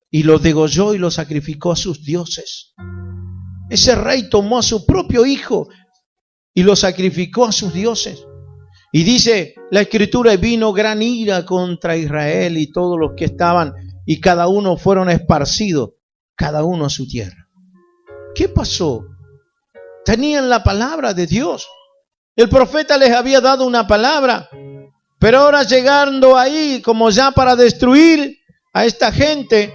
Y lo degolló y lo sacrificó a sus dioses. Ese rey tomó a su propio hijo y lo sacrificó a sus dioses. Y dice la Escritura, y vino gran ira contra Israel y todos los que estaban, y cada uno fueron esparcidos, cada uno a su tierra. ¿Qué pasó Tenían la palabra de Dios. El profeta les había dado una palabra. Pero ahora llegando ahí, como ya para destruir a esta gente,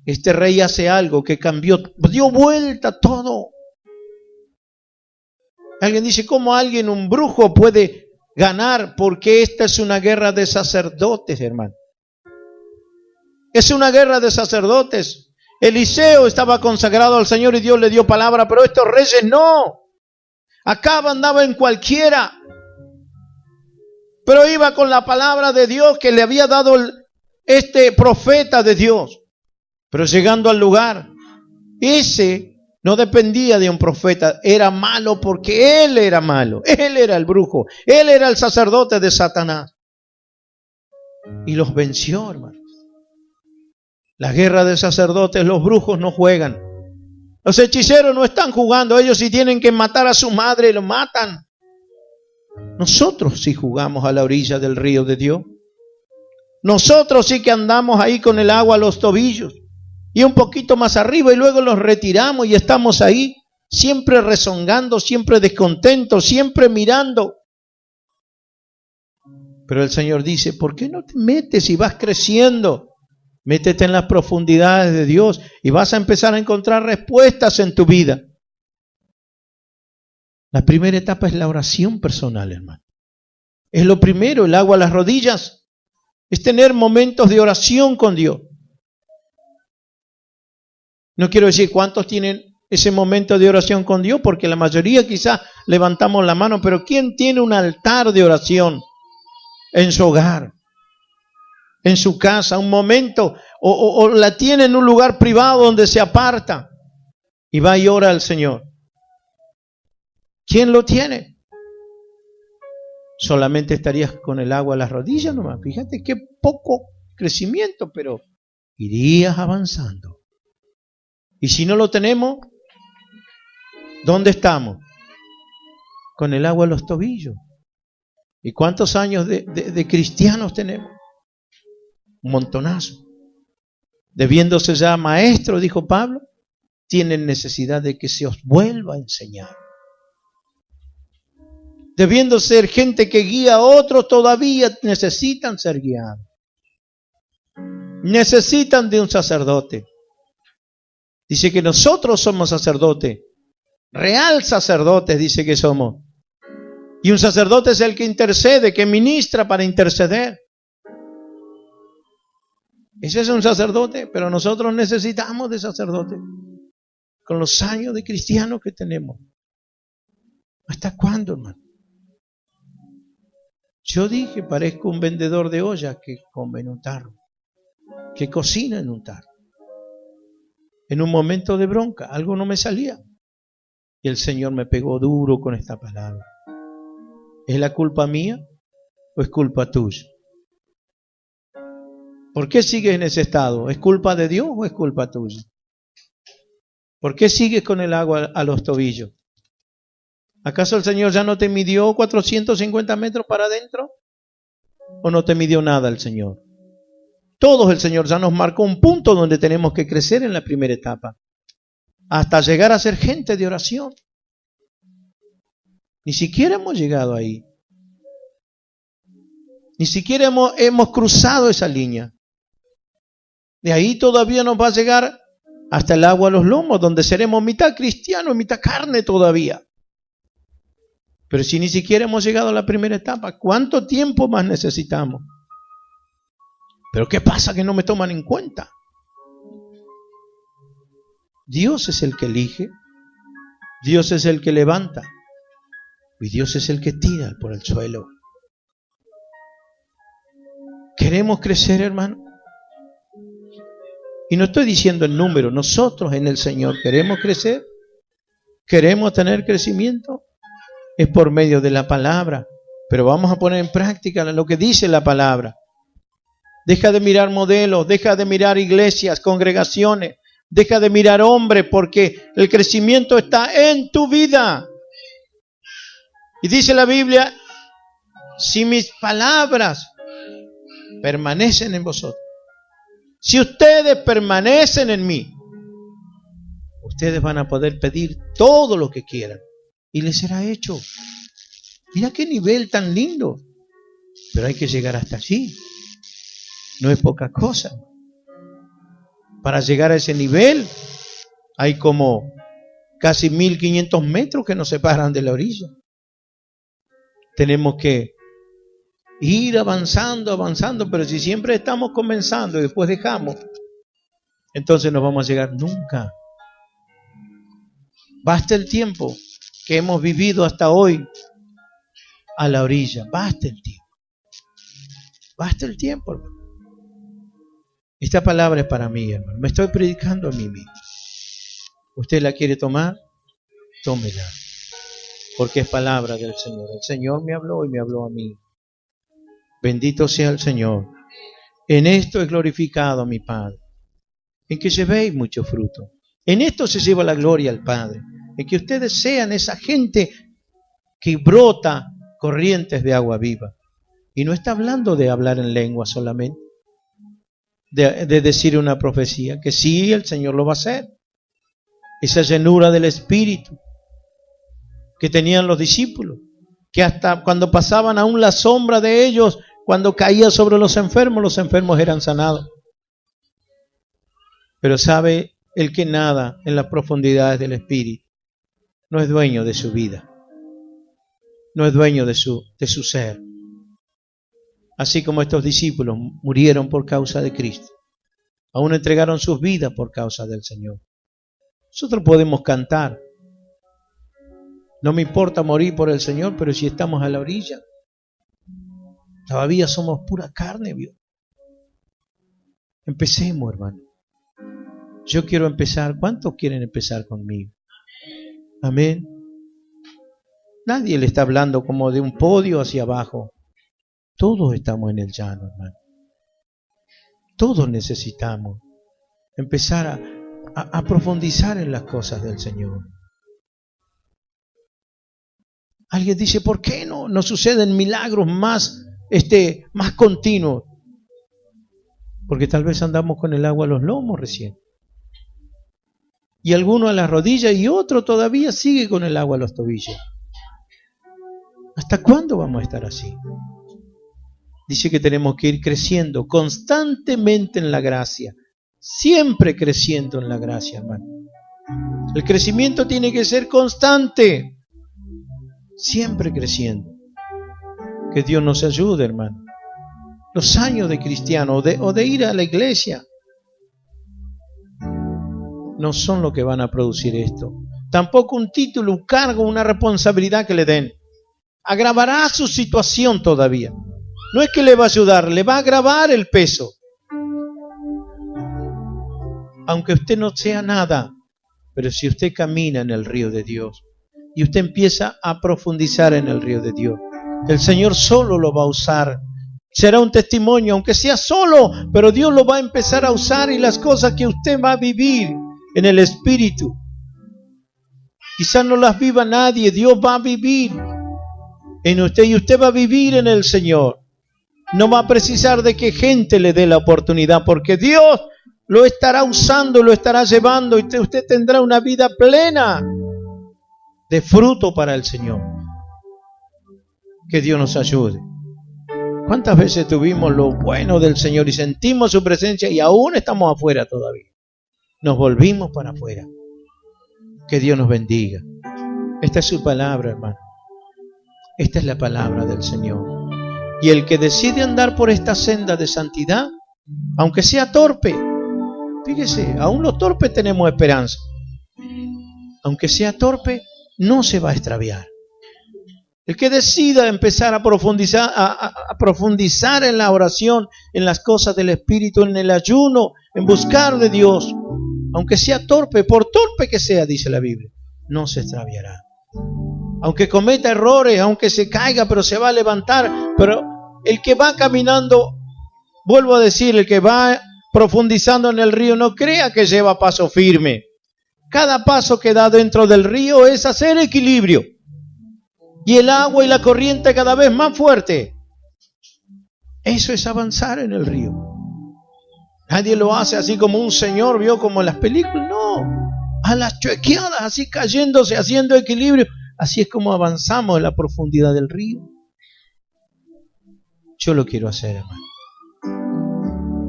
este rey hace algo que cambió, dio vuelta todo. Alguien dice, ¿cómo un brujo puede ganar? Porque esta es una guerra de sacerdotes, hermano. Es una guerra de sacerdotes. Eliseo estaba consagrado al Señor y Dios le dio palabra, pero estos reyes no. Acab andaba en cualquiera, pero iba con la palabra de Dios que le había dado este profeta de Dios. Pero llegando al lugar, ese no dependía de un profeta, era malo porque él era malo, él era el brujo, él era el sacerdote de Satanás. Y los venció, hermanos. La guerra de sacerdotes, los brujos no juegan. Los hechiceros no están jugando, ellos si tienen que matar a su madre, lo matan. Nosotros sí jugamos a la orilla del río de Dios. Nosotros sí que andamos ahí con el agua a los tobillos. Y un poquito más arriba y luego los retiramos y estamos ahí, siempre rezongando, siempre descontentos, siempre mirando. Pero el Señor dice, ¿por qué no te metes y vas creciendo? Métete en las profundidades de Dios y vas a empezar a encontrar respuestas en tu vida. La primera etapa es la oración personal, hermano. Es lo primero, el agua a las rodillas. Es tener momentos de oración con Dios. No quiero decir cuántos tienen ese momento de oración con Dios, porque la mayoría quizás levantamos la mano, pero ¿quién tiene un altar de oración en su hogar, en su casa, un momento, o la tiene en un lugar privado donde se aparta y va y ora al Señor? ¿Quién lo tiene? Solamente estarías con el agua a las rodillas nomás. Fíjate qué poco crecimiento, pero irías avanzando. Y si no lo tenemos, ¿dónde estamos? Con el agua a los tobillos. ¿Y cuántos años de cristianos tenemos? Un montonazo. Debiéndose ya maestro, dijo Pablo, tienen necesidad de que se os vuelva a enseñar. Debiendo ser gente que guía a otros, todavía necesitan ser guiados. Necesitan de un sacerdote. Dice que nosotros somos sacerdotes, real sacerdotes dice que somos. Y un sacerdote es el que intercede, que ministra para interceder. Ese es un sacerdote, pero nosotros necesitamos de sacerdote. Con los años de cristianos que tenemos. ¿Hasta cuándo, hermano? Yo dije, parezco un vendedor de ollas que come en un tarro, que cocina en un tarro. En un momento de bronca, algo no me salía. Y el Señor me pegó duro con esta palabra. ¿Es la culpa mía o es culpa tuya? ¿Por qué sigues en ese estado? ¿Es culpa de Dios o es culpa tuya? ¿Por qué sigues con el agua a los tobillos? ¿Acaso el Señor ya no te midió 450 metros para adentro? ¿O no te midió nada el Señor? Todos el Señor ya nos marcó un punto donde tenemos que crecer en la primera etapa. Hasta llegar a ser gente de oración. Ni siquiera hemos llegado ahí. Ni siquiera hemos cruzado esa línea. De ahí todavía nos va a llegar hasta el agua a los lomos, donde seremos mitad cristianos, mitad carne todavía. Pero si ni siquiera hemos llegado a la primera etapa, ¿cuánto tiempo más necesitamos? Pero ¿qué pasa que no me toman en cuenta? Dios es el que elige, Dios es el que levanta y Dios es el que tira por el suelo. ¿Queremos crecer, hermano? Y no estoy diciendo el número, nosotros en el Señor queremos crecer, queremos tener crecimiento, es por medio de la palabra, pero vamos a poner en práctica lo que dice la palabra. Deja de mirar modelos, deja de mirar iglesias, congregaciones, deja de mirar hombres, porque el crecimiento está en tu vida. Y dice la Biblia, si mis palabras permanecen en vosotros, si ustedes permanecen en mí, ustedes van a poder pedir todo lo que quieran y les será hecho. Mira qué nivel tan lindo. Pero hay que llegar hasta allí. No es poca cosa. Para llegar a ese nivel hay como casi 1500 metros que nos separan de la orilla. Tenemos que ir avanzando, pero si siempre estamos comenzando y después dejamos, entonces no vamos a llegar nunca. Basta el tiempo que hemos vivido hasta hoy a la orilla. Basta el tiempo. Basta el tiempo, hermano. Esta palabra es para mí, hermano. Me estoy predicando a mí mismo. ¿Usted la quiere tomar? Tómela. Porque es palabra del Señor. El Señor me habló y me habló a mí. Bendito sea el Señor. En esto es glorificado mi Padre, en que llevéis mucho fruto. En esto se lleva la gloria al Padre, en que ustedes sean esa gente que brota corrientes de agua viva. Y no está hablando de hablar en lengua solamente, de decir una profecía, que sí, el Señor lo va a hacer. Esa llenura del Espíritu que tenían los discípulos, que hasta cuando pasaban aún la sombra de ellos, cuando caía sobre los enfermos eran sanados. Pero sabe, el que nada en las profundidades del Espíritu no es dueño de su vida, no es dueño de su ser. Así como estos discípulos murieron por causa de Cristo, aún entregaron sus vidas por causa del Señor. Nosotros podemos cantar, no me importa morir por el Señor, pero si estamos a la orilla, todavía somos pura carne, ¿vio? Empecemos, hermano. Yo quiero empezar. ¿Cuántos quieren empezar conmigo? Amén. Nadie le está hablando como de un podio hacia abajo. Todos estamos en el llano, hermano. Todos necesitamos empezar a profundizar en las cosas del Señor. Alguien dice, ¿por qué no suceden milagros más continuos? Porque tal vez andamos con el agua a los lomos recién. Y alguno a las rodillas y otro todavía sigue con el agua a los tobillos. ¿Hasta cuándo vamos a estar así? Dice que tenemos que ir creciendo constantemente en la gracia. Siempre creciendo en la gracia, hermano. El crecimiento tiene que ser constante. Siempre creciendo. Que Dios nos ayude, hermano. Los años de cristiano o de ir a la iglesia no son lo que van a producir esto. Tampoco un título, un cargo, una responsabilidad que le den. Agravará su situación todavía. No es que le va a ayudar, le va a agravar el peso. Aunque usted no sea nada, pero si usted camina en el río de Dios y usted empieza a profundizar en el río de Dios, el Señor solo lo va a usar. Será un testimonio, aunque sea solo, pero Dios lo va a empezar a usar y las cosas que usted va a vivir en el Espíritu, quizás no las viva nadie, Dios va a vivir en usted y usted va a vivir en el Señor. No va a precisar de que gente le dé la oportunidad, porque Dios lo estará usando, lo estará llevando y usted tendrá una vida plena de fruto para el Señor. Que Dios nos ayude. ¿Cuántas veces tuvimos lo bueno del Señor y sentimos su presencia y aún estamos afuera todavía? Nos volvimos para afuera. Que Dios nos bendiga. Esta es su palabra, hermano. Esta es la palabra del Señor. Y el que decide andar por esta senda de santidad, aunque sea torpe, fíjese, aún los torpes tenemos esperanza. Aunque sea torpe, no se va a extraviar. El que decida empezar a profundizar en la oración, en las cosas del Espíritu, en el ayuno, en buscar de Dios, aunque sea torpe, por torpe que sea, dice la Biblia, no se extraviará. Aunque cometa errores, aunque se caiga, pero se va a levantar. Pero el que va caminando, vuelvo a decir, el que va profundizando en el río, no crea que lleva paso firme. Cada paso que da dentro del río es hacer equilibrio. Y el agua y la corriente cada vez más fuerte. Eso es avanzar en el río. Nadie lo hace así como un señor, vio como en las películas. No, a las chuequeadas, así cayéndose, haciendo equilibrio. Así es como avanzamos en la profundidad del río. Yo lo quiero hacer, hermano.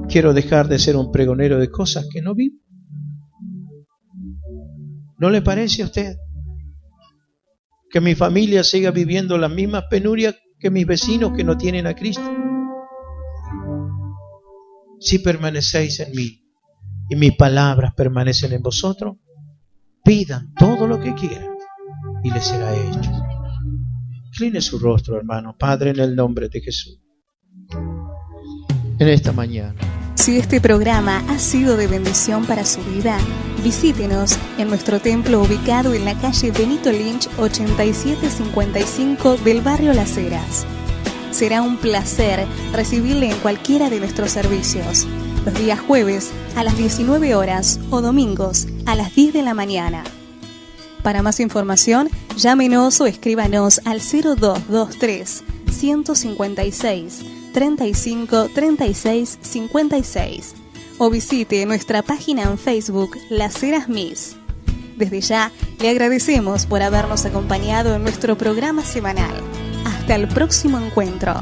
Quiero dejar de ser un pregonero de cosas que no vivo. ¿No le parece a usted que mi familia siga viviendo las mismas penurias que mis vecinos que no tienen a Cristo? Si permanecéis en mí y mis palabras permanecen en vosotros, pidan todo lo que quieran y les será hecho. Incline su rostro, hermano. Padre, en el nombre de Jesús, en esta mañana, si este programa ha sido de bendición para su vida, visítenos en nuestro templo ubicado en la calle Benito Lynch 8755 del barrio Las Heras. Será un placer recibirle en cualquiera de nuestros servicios, los días jueves a las 19 horas o domingos a las 10 de la mañana. Para más información, llámenos o escríbanos al 0223 156 35 36 56 o visite nuestra página en Facebook Las Heras Miss. Desde ya le agradecemos por habernos acompañado en nuestro programa semanal. Hasta el próximo encuentro.